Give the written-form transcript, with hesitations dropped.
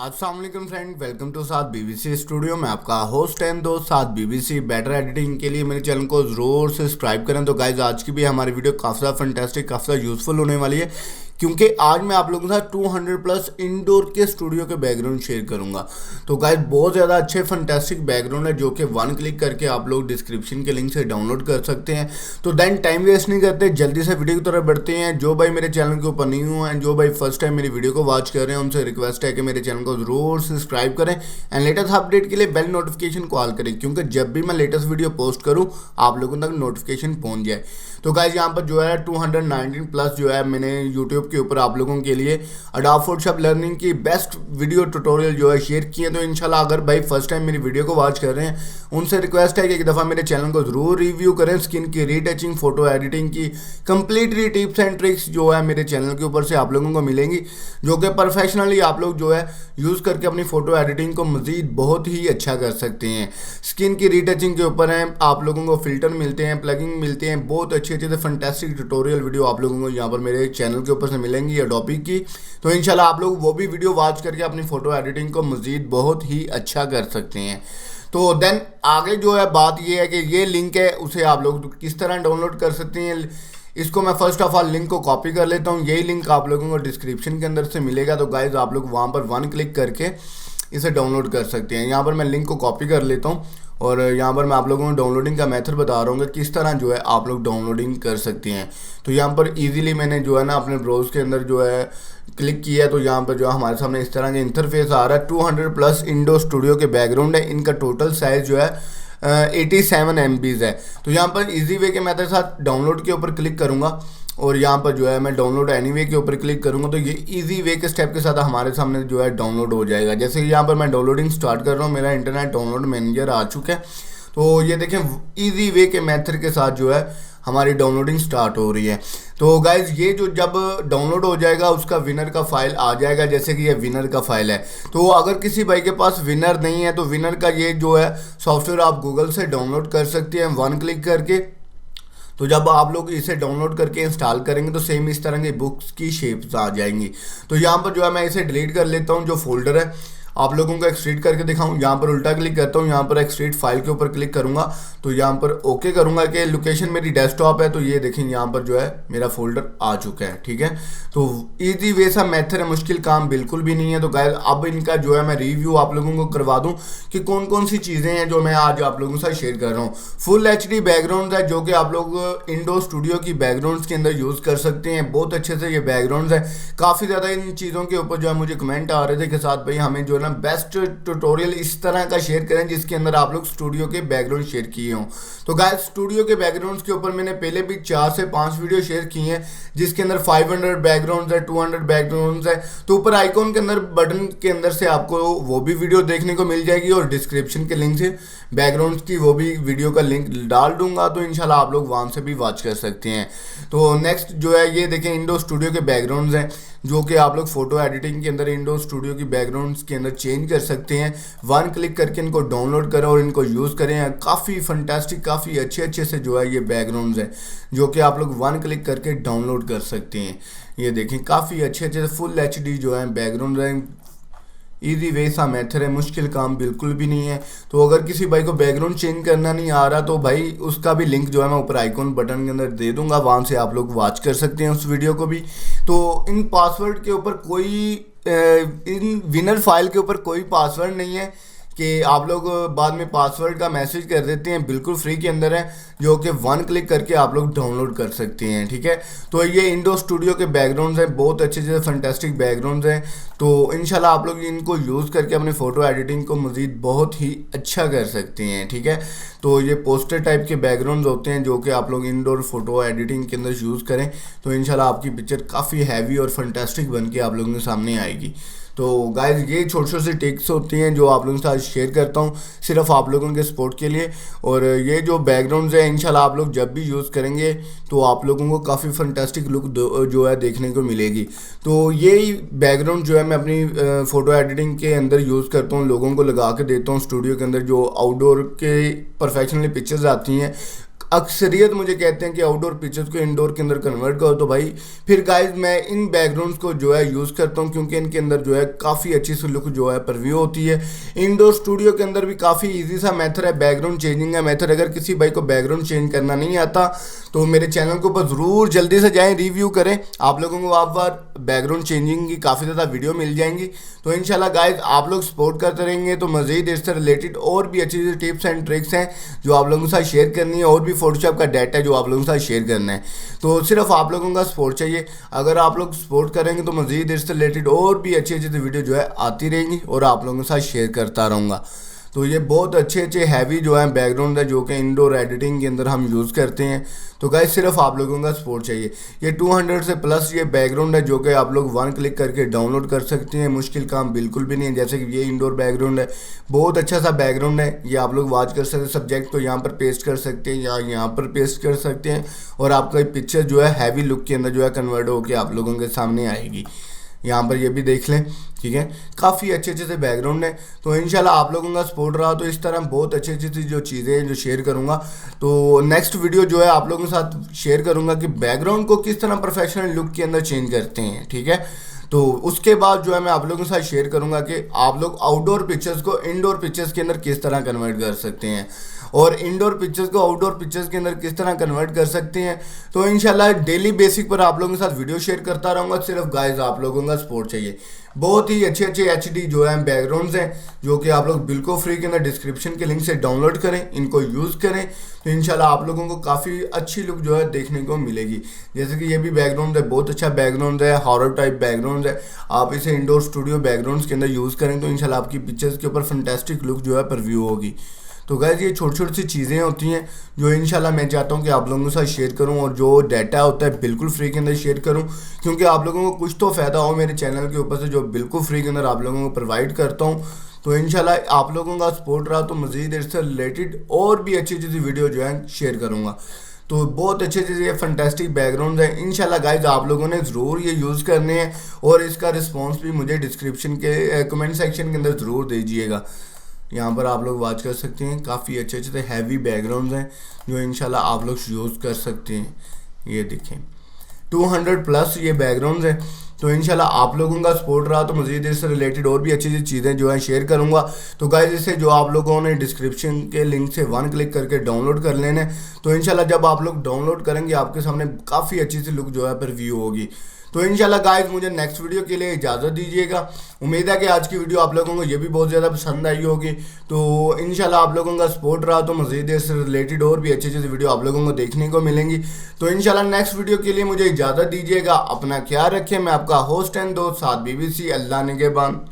अस्सलाम वालेकुम friend, welcome to साथ बीबीसी स्टूडियो में आपका होस्ट एंड दोस्त साथ बीबीसी। बेटर एडिटिंग के लिए मेरे चैनल को ज़रूर से सब्सक्राइब करें। तो गाइज आज की भी हमारी वीडियो काफ़ी ज़्यादा फंटेस्टिक, काफ़ी ज़्यादा यूज़फुल होने वाली है, क्योंकि आज मैं आप लोगों के साथ 200 प्लस इंडोर के स्टूडियो के बैकग्राउंड शेयर करूंगा। तो गाइज बहुत ज़्यादा अच्छे फंटेस्टिक बैकग्राउंड है जो कि वन क्लिक करके आप लोग डिस्क्रिप्शन के लिंक से डाउनलोड कर सकते हैं। तो देन टाइम वेस्ट नहीं करते, जल्दी से वीडियो की तरफ बढ़ते हैं। जो भाई मेरे चैनल के ऊपर नहीं हुए हैं, जो भाई फर्स्ट टाइम मेरी वीडियो को वॉच कर रहे हैं, उनसे रिक्वेस्ट है कि मेरे चैनल को ज़रूर सब्सक्राइब करें एंड लेटेस्ट अपडेट के लिए बेल नोटिफिकेशन को ऑल करें, क्योंकि जब भी मैं लेटेस्ट वीडियो पोस्ट करूं आप लोगों तक नोटिफिकेशन पहुंच जाए। तो गाइज यहाँ पर जो है 219 प्लस जो है मैंने यूट्यूब के ऊपर आप लोगों के लिए अडोब फोटोशॉप लर्निंग की बेस्ट वीडियो ट्यूटोरियल जो है शेयर किए हैं। तो इंशाल्लाह अगर भाई फर्स्ट टाइम मेरी वीडियो को वॉच कर रहे हैं उनसे रिक्वेस्ट है कि एक दफ़ा मेरे चैनल को ज़रूर रिव्यू करें। स्किन की रीटचिंग, फोटो एडिटिंग की कंप्लीटली टिप्स एंड ट्रिक्स जो है मेरे चैनल के ऊपर से आप लोगों को मिलेंगी, जो कि प्रोफेशनली आप लोग जो है यूज़ करके अपनी फ़ोटो एडिटिंग को मज़ीद बहुत ही अच्छा कर सकते हैं। स्किन की रीटचिंग के ऊपर हैं, आप लोगों को फ़िल्टर मिलते हैं, प्लगिंग मिलते हैं, बहुत अच्छे अच्छे से फंटेस्टिक ट्यूटोरियल वीडियो आप लोगों को यहाँ पर मेरे चैनल के ऊपर से मिलेंगी अडोबी की। तो इंशाल्लाह आप लोग वो भी वीडियो वॉच करके अपनी फ़ोटो एडिटिंग को मज़ीद बहुत ही अच्छा कर सकते हैं। तो देन आगे जो है बात ये है कि ये लिंक है उसे आप लोग किस तरह डाउनलोड कर सकते हैं। इसको मैं फर्स्ट ऑफ ऑल लिंक को कॉपी कर लेता हूँ। यही लिंक आप लोगों को डिस्क्रिप्शन के अंदर से मिलेगा। तो गाइज आप लोग वहाँ पर वन क्लिक करके इसे डाउनलोड कर सकते हैं। यहाँ पर मैं लिंक को कॉपी कर लेता हूँ और यहाँ पर मैं आप लोगों को डाउनलोडिंग का मेथड बता रहा हूँ कि किस तरह जो है आप लोग डाउनलोडिंग कर सकते हैं। तो यहाँ पर इजीली मैंने जो है ना अपने ब्राउज़र के अंदर जो है क्लिक किया है। तो यहाँ पर जो है हमारे सामने इस तरह का इंटरफेस आ रहा है। 200 प्लस इंडो स्टूडियो के बैकग्राउंड है, इनका टोटल साइज़ जो है 87 MB है। तो यहाँ पर इजी वे के मेथड साथ डाउनलोड के ऊपर क्लिक करूँगा और यहाँ पर जो है मैं डाउनलोड एनीवे के ऊपर क्लिक करूँगा। तो ये इजी वे के स्टेप के साथ हमारे सामने जो है डाउनलोड हो जाएगा। जैसे कि यहाँ पर मैं डाउनलोडिंग स्टार्ट कर रहा हूँ, मेरा इंटरनेट डाउनलोड मैनेजर आ चुका है। तो ये देखें इजी वे के मेथड के साथ जो है हमारी डाउनलोडिंग स्टार्ट हो रही है। तो गाइज ये जो जब डाउनलोड हो जाएगा उसका विनर का फाइल आ जाएगा, जैसे कि ये विनर का फाइल है। तो अगर किसी भाई के पास विनर नहीं है तो विनर का ये जो है सॉफ्टवेयर आप गूगल से डाउनलोड कर सकते हैं वन क्लिक करके। तो जब आप लोग इसे डाउनलोड करके इंस्टॉल करेंगे तो सेम इस तरह की बुक्स की शेप्स आ जाएंगी। तो यहाँ पर जो है मैं इसे डिलीट कर लेता हूँ जो फोल्डर है, आप लोगों को एक्सट्रीट करके दिखाऊं। यहाँ पर उल्टा क्लिक करता हूँ, यहाँ पर एक्सट्रीट फाइल के ऊपर क्लिक करूँगा। तो यहाँ पर ओके करूँगा कि लोकेशन मेरी डेस्कटॉप है। तो ये देखेंगे यहाँ पर जो है मेरा फोल्डर आ चुका है, ठीक है। तो इजी वे सा मेथड है, मुश्किल काम बिल्कुल भी नहीं है। तो गाइस अब इनका जो है मैं रिव्यू आप लोगों को करवा दूँ कि कौन कौन सी चीज़ें हैं जो मैं आज आप लोगों के साथ शेयर कर रहा हूँ। फुल HD बैकग्राउंड है जो कि आप लोग इंडो स्टूडियो की बैकग्राउंड्स के अंदर यूज़ कर सकते हैं। बहुत अच्छे से ये बैकग्राउंड है। काफ़ी ज़्यादा इन चीज़ों के ऊपर जो है मुझे कमेंट आ रहे थे कि साथ भाई हमें जो है ना बेस्ट ट्यूटोरियल इस तरह का शेयर करें जिसके अंदर आप लोग स्टूडियो के बैकग्राउंड शेयर किए हों। तो गाइस स्टूडियो के बैकग्राउंड्स के ऊपर मैंने पहले भी 4 से 5 वीडियो शेयर किए हैं जिसके अंदर 500 बैकग्राउंड्स है, 200 बैकग्राउंड्स है। तो ऊपर आइकॉन के अंदर बटन के अंदर से आपको वो भी वीडियो देखने को मिल जाएगी और डिस्क्रिप्शन के लिंक से बैकग्राउंड्स की वो भी वीडियो का लिंक डाल दूंगा। तो इंशाल्लाह आप लोग वहाँ से भी वॉच कर सकते हैं। तो नेक्स्ट जो है ये देखें इंडो स्टूडियो के बैकग्राउंड्स हैं जो कि आप लोग फोटो एडिटिंग के अंदर इंडो स्टूडियो की बैकग्राउंड्स के अंदर चेंज कर सकते हैं। वन क्लिक करके इनको डाउनलोड करें और इनको यूज़ करें। काफ़ी फंटास्टिक, काफ़ी अच्छे से जो है ये बैकग्राउंड्स हैं जो कि आप लोग वन क्लिक करके डाउनलोड कर सकते हैं। ये देखें काफ़ी अच्छे से फुल HD जो है बैकग्राउंड है। इजी वे सा मेथड है, मुश्किल काम बिल्कुल भी नहीं है। तो अगर किसी भाई को बैकग्राउंड चेंज करना नहीं आ रहा तो भाई उसका भी लिंक जो है मैं ऊपर आइकॉन बटन के अंदर दे दूंगा, वहाँ से आप लोग वॉच कर सकते हैं उस वीडियो को भी। तो इन पासवर्ड के ऊपर कोई इन विनर फाइल के ऊपर कोई पासवर्ड नहीं है कि आप लोग बाद में पासवर्ड का मैसेज कर देते हैं। बिल्कुल फ्री के अंदर है जो कि वन क्लिक करके आप लोग डाउनलोड कर सकते हैं, ठीक है। तो ये इंडो स्टूडियो के बैकग्राउंड्स हैं, बहुत अच्छे से फंटेस्टिक बैकग्राउंड्स हैं। तो इंशाल्लाह आप लोग इनको यूज़ करके अपनी फ़ोटो एडिटिंग को मज़ीद बहुत ही अच्छा कर सकते हैं, ठीक है। तो ये पोस्टर टाइप के बैकग्राउंड्स होते हैं जो कि आप लोग इंडोर फोटो एडिटिंग के अंदर यूज़ करें तो इंशाल्लाह आपकी पिक्चर काफ़ी हैवी और फंटेस्टिक बन के आप लोगों के सामने आएगी। तो गाइस ये छोटी छोटी टिप्स होती हैं जो आप लोगों के साथ शेयर करता हूँ सिर्फ आप लोगों के सपोर्ट के लिए। और ये जो बैकग्राउंड्स हैं इंशाल्लाह आप लोग जब भी यूज़ करेंगे तो आप लोगों को काफ़ी फंटेस्टिक लुक जो है देखने को मिलेगी। तो यही बैकग्राउंड जो है मैं अपनी फ़ोटो एडिटिंग के अंदर यूज़ करता हूँ, लोगों को लगा के देता हूँ स्टूडियो के अंदर। जो आउटडोर के प्रोफेशनली पिक्चर्स आती हैं अक्सरियत मुझे कहते हैं कि आउटडोर पिक्चर्स को इंडोर के अंदर कन्वर्ट करो, तो भाई फिर गाइज मैं इन बैकग्राउंड्स को जो है यूज़ करता हूँ, क्योंकि इनके अंदर जो है काफ़ी अच्छी सी लुक जो है प्रीव्यू होती है। इंडोर स्टूडियो के अंदर भी काफ़ी इजी सा मेथड है बैकग्राउंड चेंजिंग का मेथड। अगर किसी भाई को बैकग्राउंड चेंज करना नहीं आता तो मेरे चैनल के ऊपर ज़रूर जल्दी से जाएँ, रिव्यू करें। आप लोगों को आप बार बैकग्राउंड चेंजिंग की काफ़ी ज़्यादा वीडियो मिल जाएंगी। तो इंशाल्लाह गाइज आप लोग सपोर्ट करते रहेंगे तो मज़ीद इससे रिलेटेड और भी अच्छी अच्छी टिप्स एंड ट्रिक्स हैं जो आप लोगों के साथ शेयर करनी है, और भी फोटोशॉप का डाटा है जो आप लोगों के साथ शेयर करना है। तो सिर्फ आप लोगों का सपोर्ट चाहिए। अगर आप लोग सपोर्ट करेंगे तो मज़ीद इससे रिलेटेड और भी अच्छी अच्छी वीडियो जो है आती रहेंगी और आप लोगों के साथ शेयर करता रहूँगा। तो ये बहुत अच्छे अच्छे हैवी जो है बैकग्राउंड है जो कि इंडोर एडिटिंग के अंदर हम यूज़ करते हैं। तो गाइस सिर्फ आप लोगों का सपोर्ट चाहिए। ये 200 से प्लस ये बैकग्राउंड है जो कि आप लोग वन क्लिक करके डाउनलोड कर सकते हैं। मुश्किल काम बिल्कुल भी नहीं है। जैसे कि ये इंडोर बैकग्राउंड है, बहुत अच्छा सा बैकग्राउंड है, ये आप लोग वॉच कर सकते हैं। सब्जेक्ट को यहाँ पर पेस्ट कर सकते हैं या यहाँ पर पेस्ट कर सकते हैं और आपका पिक्चर जो है हैवी लुक के अंदर जो है कन्वर्ट होकर आप लोगों के सामने आएगी। यहाँ पर ये भी देख लें, ठीक है, काफ़ी अच्छे अच्छे से बैकग्राउंड है। तो इंशाल्लाह आप लोगों का सपोर्ट रहा तो इस तरह बहुत अच्छी अच्छी सी जो चीज़ें हैं जो शेयर करूँगा। तो नेक्स्ट वीडियो जो है आप लोगों के साथ शेयर करूँगा कि बैकग्राउंड को किस तरह प्रोफेशनल लुक के अंदर चेंज करते हैं, ठीक है। तो उसके बाद जो है मैं आप लोगों के साथ शेयर करूँगा कि आप लोग आउटडोर पिक्चर्स को इंडोर पिक्चर्स के अंदर किस तरह कन्वर्ट कर सकते हैं और इंडोर पिक्चर्स को आउटडोर पिक्चर्स के अंदर किस तरह कन्वर्ट कर सकते हैं। तो इंशाल्लाह डेली बेसिक पर आप लोगों के साथ वीडियो शेयर करता रहूँगा। सिर्फ गाइस आप लोगों का सपोर्ट चाहिए। बहुत ही अच्छे अच्छे HD जो है बैकग्राउंड्स हैं जो कि आप लोग बिल्कुल फ्री के अंदर डिस्क्रिप्शन के लिंक से डाउनलोड करें, इनको यूज़ करें तो इंशाल्लाह आप लोगों को काफ़ी अच्छी लुक जो है देखने को मिलेगी। जैसे कि ये भी बैकग्राउंड है, बहुत अच्छा बैकग्राउंड है, हॉरर टाइप बैकग्राउंड है। आप इसे इंडोर स्टूडियो बैकग्राउंड्स के अंदर यूज़ करें तो इंशाल्लाह आपकी पिक्चर्स के ऊपर फैंटास्टिक लुक जो है प्रीव्यू होगी। तो गाइस ये छोटी छोटी सी चीज़ें होती हैं जो इंशाल्लाह मैं चाहता हूँ कि आप लोगों के साथ शेयर करूँ और जो डाटा होता है बिल्कुल फ्री के अंदर शेयर करूँ, क्योंकि आप लोगों को कुछ तो फ़ायदा हो मेरे चैनल के ऊपर से जो बिल्कुल फ्री के अंदर आप लोगों को प्रोवाइड करता हूँ। तो इंशाल्लाह आप लोगों का सपोर्ट रहा तो मज़ीद इससे रिलेटेड और भी अच्छी अच्छी वीडियो जो है शेयर करूँगा। तो बहुत अच्छे अच्छे ये फैंटास्टिक बैकग्राउंड है। इंशाल्लाह गाइज आप लोगों ने ज़रूर ये यूज़ करने हैं और इसका रिस्पॉन्स भी मुझे डिस्क्रिप्शन के कमेंट सेक्शन के अंदर ज़रूर दीजिएगा। यहाँ पर आप लोग वॉच कर सकते हैं, काफ़ी अच्छे अच्छे से हैवी बैकग्राउंड्स हैं जो इंशाल्लाह आप लोग यूज़ कर सकते हैं। ये देखें 200 प्लस ये बैकग्राउंड्स हैं। तो इंशाल्लाह आप लोगों का सपोर्ट रहा तो मज़ीद इससे रिलेटेड और भी अच्छी अच्छी चीज़ें जो है शेयर करूँगा। तो गाइस इसे जो आप लोगों ने डिस्क्रिप्शन के लिंक से वन क्लिक करके डाउनलोड कर लेना है। तो इंशाल्लाह जब आप लोग डाउनलोड करेंगे आपके सामने काफ़ी अच्छी सी लुक जो है प्रीव्यू होगी। तो इंशाल्लाह गाइस मुझे नेक्स्ट वीडियो के लिए इजाज़त दीजिएगा। उम्मीद है कि आज की वीडियो आप लोगों को ये भी बहुत ज़्यादा पसंद आई होगी। तो इंशाल्लाह आप लोगों का सपोर्ट रहा तो मज़ीद इससे रिलेटेड और भी अच्छी अच्छी वीडियो आप लोगों को देखने को मिलेंगी। तो इंशाल्लाह नेक्स्ट वीडियो के लिए मुझे इजाज़त दीजिएगा। अपना ख्याल रखें। मैं आपका होस्ट एंड दोस्त साद BBC। अल्लाह निगहबान।